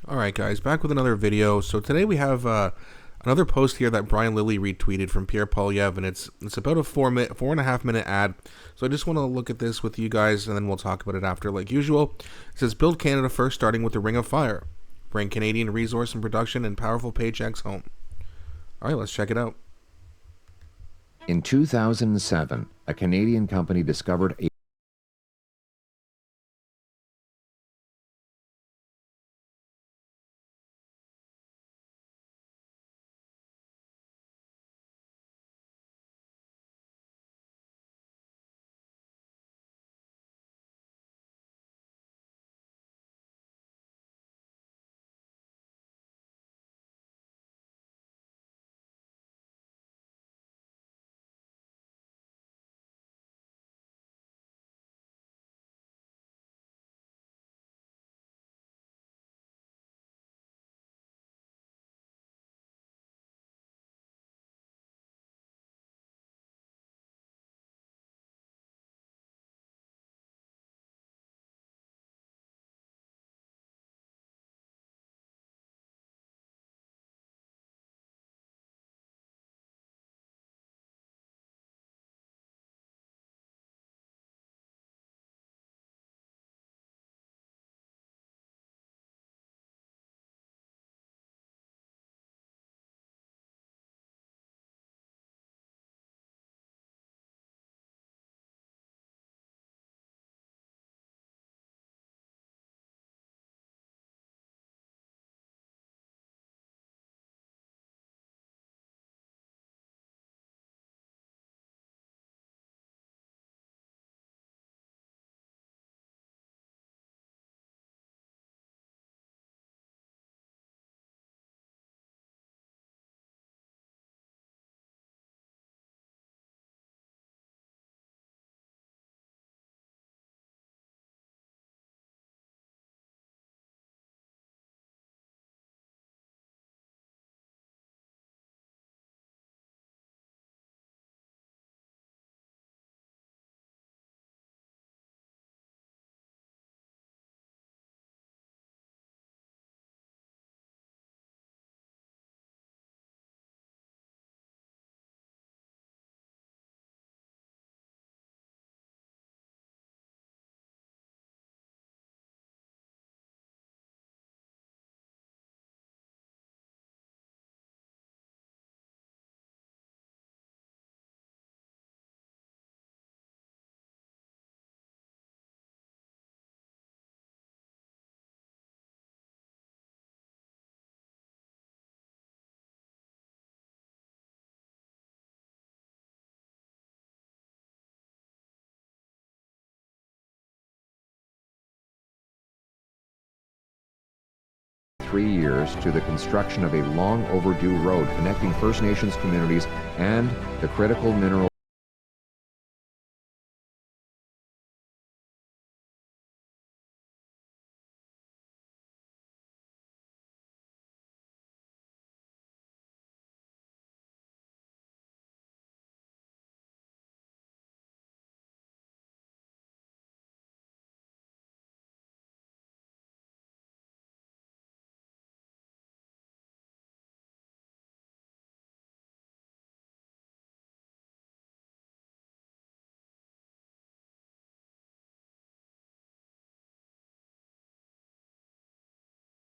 Alright guys, back with another video. So today we have another post here that Brian Lilly retweeted from Pierre, and it's about a 4.5 minute ad. So I just want to look at this with you guys and then we'll talk about it after like usual. It says, build Canada first, starting with the Ring of Fire. Bring Canadian resource and production and powerful paychecks home. Alright, let's check it out. In 2007, a Canadian company discovered a years to the construction of a long overdue road connecting First Nations communities and the critical mineral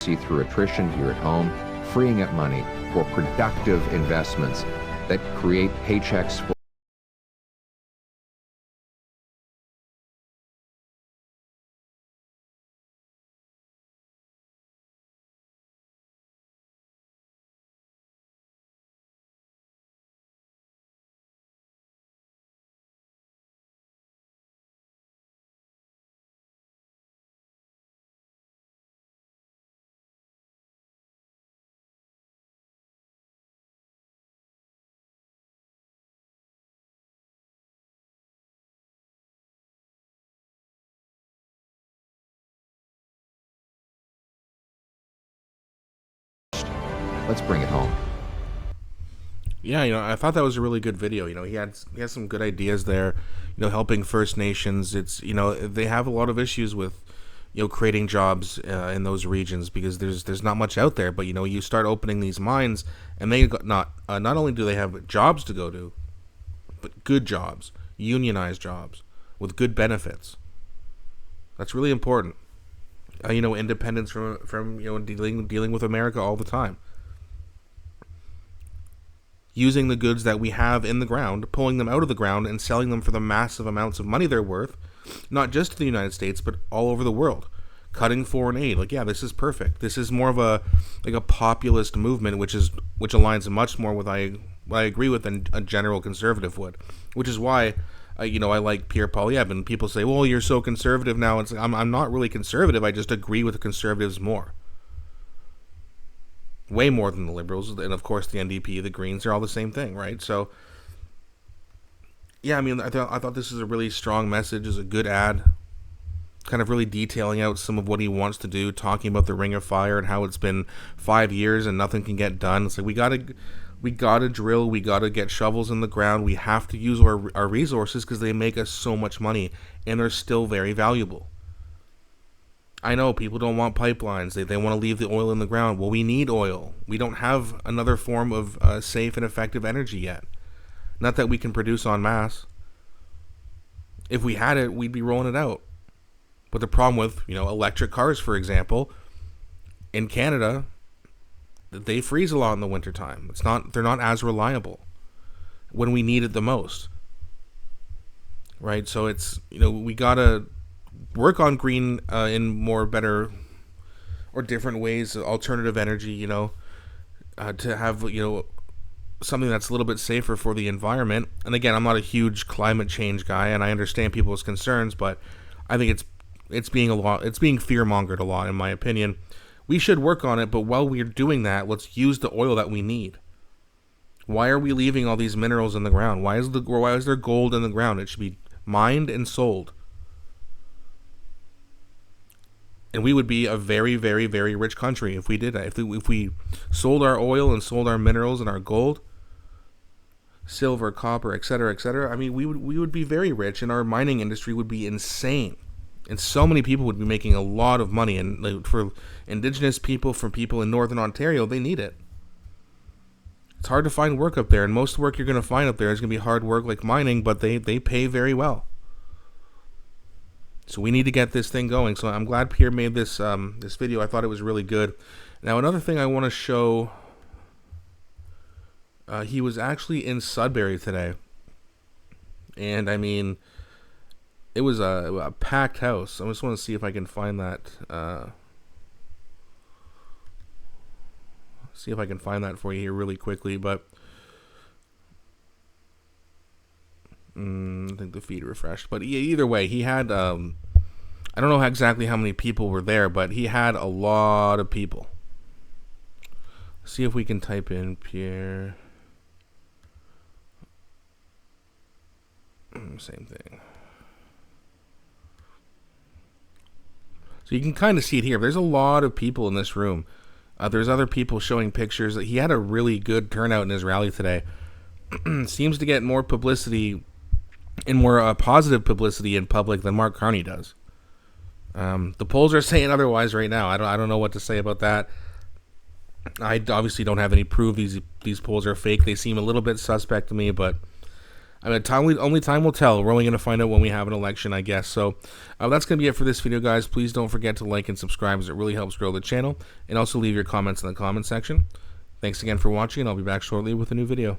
through attrition here at home, freeing up money for productive investments that create paychecks for Let's bring it home. Yeah, I thought that was a really good video. He has some good ideas there. Helping First Nations. It's they have a lot of issues with creating jobs in those regions, because there's not much out there. But you start opening these mines, and they got not only do they have jobs to go to, but good jobs, unionized jobs with good benefits. That's really important. Independence from dealing with America all the time. Using the goods that we have in the ground, pulling them out of the ground, and selling them for the massive amounts of money they're worth, not just to the United States, but all over the world. Cutting foreign aid, this is perfect. This is more of a populist movement, which aligns much more with what I agree with than a general conservative would. Which is why, I like Pierre Poilievre. And people say, "Well, you're so conservative now." It's like, I'm not really conservative. I just agree with the conservatives more. Way more than the liberals, and of course the NDP, the Greens, they're all the same thing, right? So, yeah, I thought this is a really strong message, is a good ad, kind of really detailing out some of what he wants to do, talking about the Ring of Fire and how it's been 5 years and nothing can get done. It's like we gotta drill, we gotta get shovels in the ground, we have to use our resources because they make us so much money and they're still very valuable. I know people don't want pipelines. They want to leave the oil in the ground. Well, we need oil. We don't have another form of safe and effective energy yet. Not that we can produce en masse. If we had it, we'd be rolling it out. But the problem with, electric cars, for example, in Canada, they freeze a lot in the wintertime. They're not as reliable when we need it the most. Right? So it's, we gotta work on green in more better or different ways, alternative energy, to have, something that's a little bit safer for the environment. And again, I'm not a huge climate change guy, and I understand people's concerns, but I think it's being fear-mongered a lot, in my opinion. We should work on it, but while we're doing that, let's use the oil that we need. Why are we leaving all these minerals in the ground? Why is there gold in the ground? It should be mined and sold. And we would be a very, very, very rich country if we did that. If we sold our oil and sold our minerals and our gold, silver, copper, etc., etc. We would be very rich, and our mining industry would be insane. And so many people would be making a lot of money. And for Indigenous people, from people in Northern Ontario, they need it. It's hard to find work up there, and most work you're going to find up there is going to be hard work like mining, but they pay very well. So we need to get this thing going. So I'm glad Pierre made this video. I thought it was really good. Now, another thing I want to show, he was actually in Sudbury today. And, it was a packed house. I just want to see if I can find that. See if I can find that for you here really quickly. But I think the feed refreshed. But either way, he had, I don't know exactly how many people were there, but he had a lot of people. See if we can type in Pierre. Same thing. So you can kind of see it here. There's a lot of people in this room. There's other people showing pictures. He had a really good turnout in his rally today. Seems to get more publicity and more positive publicity in public than Mark Carney does. The polls are saying otherwise right now. I don't know what to say about that. I obviously don't have any proof these polls are fake. They seem a little bit suspect to me, but only time will tell. We're only going to find out when we have an election, I guess. So that's going to be it for this video, guys. Please don't forget to like and subscribe, as it really helps grow the channel. And also leave your comments in the comment section. Thanks again for watching, and I'll be back shortly with a new video.